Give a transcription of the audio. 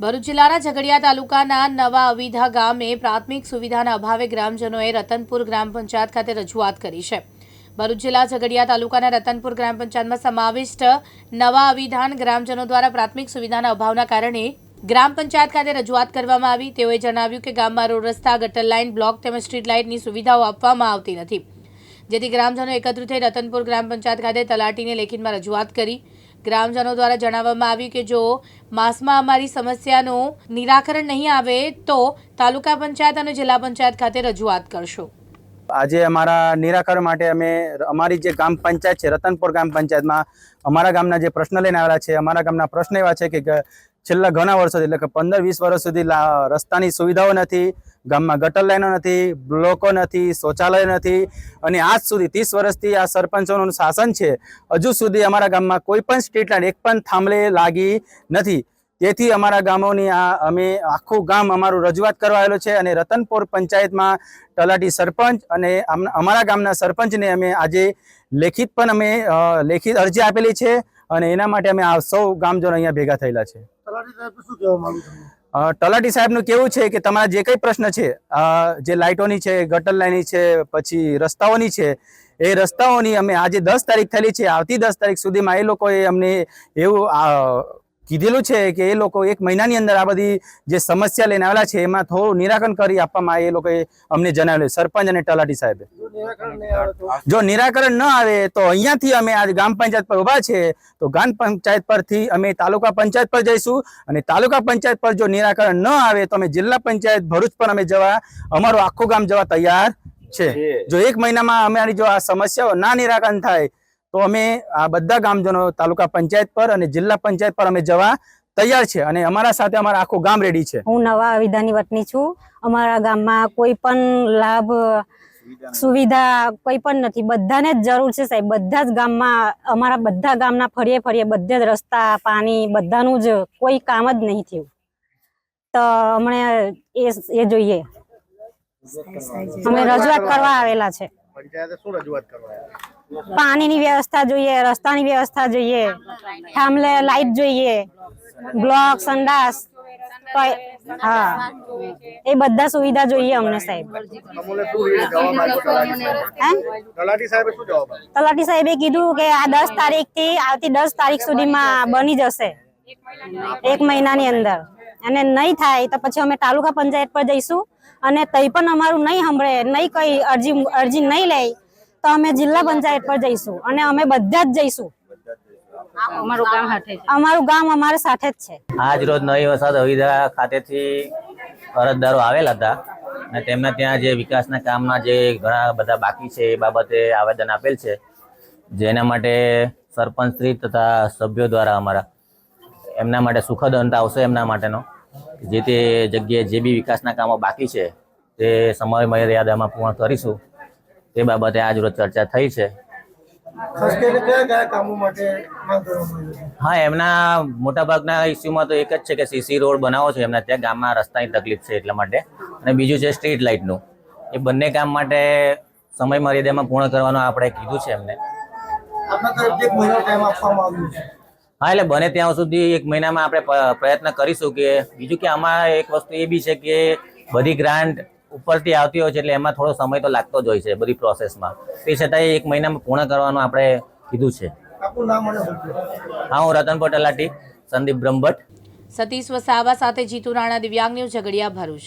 ભરૂચ જિલ્લાના ઝઘડિયા તાલુકાના નવા અવિધા ગામે પ્રાથમિક સુવિધાના અભાવે ગ્રામજનોએ રતનપુર ગ્રામ પંચાયત ખાતે રજૂઆત કરી છે। ભરૂચ જિલ્લા ઝઘડિયા તાલુકાના રતનપુર ગ્રામ પંચાયતમાં સમાવિષ્ટ નવા અવિધાન ગ્રામજનો દ્વારા પ્રાથમિક સુવિધાના અભાવના કારણે ગ્રામ પંચાયત ખાતે રજૂઆત કરવામાં આવી। તેઓએ જણાવ્યું કે ગામમાં રોડ રસ્તા, ગટર લાઇન, બ્લોક તેમજ સ્ટ્રીટ લાઇટની સુવિધાઓ આપવામાં આવતી નથી, જેથી ગ્રામજનો એકત્રિત થઈ રતનપુર ગ્રામ પંચાયત ખાતે તલાટીને લેખિતમાં રજૂઆત કરી। ગ્રામજનો દ્વારા જણાવવામાં આવ્યું કે જો માસમાં અમારી સમસ્યાનું નિરાકરણ નહીં આવે તો તાલુકા પંચાયત અને જિલ્લા પંચાયત ખાતે રજૂઆત કરશો। આજે અમારા નિરાકરણ માટે અમે અમારી જે ગ્રામ પંચાયત છે રતનપુર ગ્રામ પંચાયતમાં અમારા ગામના જે પ્રશ્ન લઈને આવેલા છે। અમારા ગામના પ્રશ્ન એવા છે કે છેલ્લા ઘણા વર્ષોથી એટલે કે 15-20 વર્ષ સુધી રસ્તાની સુવિધાઓ નથી, ગામમાં ગટર લાઈનો નથી, બ્લોકો નથી, શૌચાલય નથી અને આજ સુધી 30 વર્ષથી આ સરપંચોનું શાસન છે, હજુ સુધી અમારા ગામમાં કોઈ પણ સ્ટ્રીટ લાઇટ એક પણ થાંભલે લાગી નથી। તેથી અમારા ગામોની અમે આખું ગામ અમારું રજૂઆત કરવા આવેલો છે અને રતનપુર પંચાયતમાં તલાટી સરપંચ અને અમારા ગામના સરપંચને અમે આજે લેખિત અરજી આપેલી છે અને એના માટે અમે સૌ ગામજનો અહીંયા ભેગા થયેલા છે। તલાટી સાહેબનું કેવું છે કે તમારા જે કંઈ પ્રશ્ન છે, જે લાઇટોની છે, ગટર લાઇનની છે, પછી રસ્તાઓની છે, એ રસ્તાઓની અમે આજે 10 તારીખ થયેલી છે, આવતી 10 તારીખ સુધીમાં એ લોકોએ અમને એવું કીધેલું છે કે એ લોકો 1 મહિનાની અંદર આ બધી જે સમસ્યા લઈને આવેલા છે એમાં થોડું નિરાકરણ કરી આપવામાં એ લોકોએ અમને જણાવેલું, સરપંચ અને તલાટી સાહેબે। જો નિરાકરણ ન આવે તો અહીંયાથી અમે આજે ગ્રામ પંચાયત પર ઉભા છે, તો ગ્રામ પંચાયત પરથી અમે તાલુકા પંચાયત પર જઈશું અને તાલુકા પંચાયત પર જો નિરાકરણ ન આવે તો અમે જિલ્લા પંચાયત ભરૂચ પર અમે અમારું આખું ગામ જવા તૈયાર છે। જો 1 મહિનામાં અમારી જો આ સમસ્યાઓ ના નિરાકરણ થાય તો અમે આ બધા ગામજનો તાલુકા પંચાયત પર અને જિલ્લા પંચાયત પર અમે જવા તૈયાર છે અને અમારા સાથે અમારા આખું ગામ રેડી છે। હું નવા અવિધાની વતની છું। અમારા ગામમાં કોઈ પણ લાભ સુવિધા કોઈ પણ નથી, બધાને જ જરૂર છે સાહેબ। બધા જ ગામમાં અમારા બધા ગામના ફરીએ બધે જ રસ્તા, પાણી બધાનું જ કોઈ કામ જ નહીં થયું, તો અમને એ જોઈએ। અમે રજૂઆત કરવા આવેલા છે। પાણીની વ્યવસ્થા જોઈએ, રસ્તાની વ્યવસ્થા જોઈએ, થાંભલે લાઈટ જોઈએ, બ્લોક, સંડાસ, હા એ બધા સુવિધા જોઈએ અમને સાહેબ। તલાટી સાહેબે કીધું કે આ 10 તારીખથી આવતી 10 તારીખ સુધીમાં બની જશે, 1 મહિનાની અંદર, અને નહીં થાય તો પછી અમે તાલુકા પંચાયત પર જઈશું અને તઈ પણ અમારું નહીં સાંભળે, નહીં કઈ અરજી નહીં લે તો અમે જિલ્લા પંચાયત પર જઈશું અને અમે બધા જ જઈશું। અમારું ગામ અમારા સાથે જ છે। આજ રોજ નવી વસાહત અવિધા ખાતેથી અરજદારો આવેલા હતા અને તેમના ત્યાં જે વિકાસના કામના જે ઘણા બધા બાકી છે એ બાબતે આવેદન આપેલ છે, જેના માટે સરપંચશ્રી તથા સભ્યો દ્વારા અમારા એમના માટે સુખદ અંત આવશે એમના માટેનો, જે તે જગ્યાએ જે બી વિકાસના કામો બાકી છે તે સમય મર્યાદામાં પૂર્ણ કરીશું, તે બાબતે આજ રોજ ચર્ચા થઈ છે। હા, એમના મોટાભાગના ઇસ્યુમાં તો એક જ છે કે સીસી રોડ બનાવો છે એમના ત્યાં, ગામમાં રસ્તાની તકલીફ છે એટલા માટે, અને બીજું છે સ્ટ્રીટ લાઇટનું। એ બંને કામ માટે સમય મર્યાદામાં પૂર્ણ કરવાનું આપણે કીધું છે એમને। હા, એટલે બને ત્યાં સુધી 1 મહિનામાં આપણે પ્રયત્ન કરીશું। કે બીજું કે આમાં એક વસ્તુ એ બી છે કે બધી ગ્રાન્ટ ઉપરથી આવતી હોય છે એટલે એમાં થોડો સમય તો લાગતો જ હોય છે બધી પ્રોસેસમાં, તે છતાંય 1 મહિનામાં પૂર્ણ કરવાનું આપણે કીધું છે। હા, હું રતનપુર તલાટી સંદીપ બ્રહ્મભટ્ટ। સતીશ વસાવા સાથે જીતુ રાણા, દિવ્યાંગ ન્યૂઝ, ઝઘડિયા, ભરૂચ।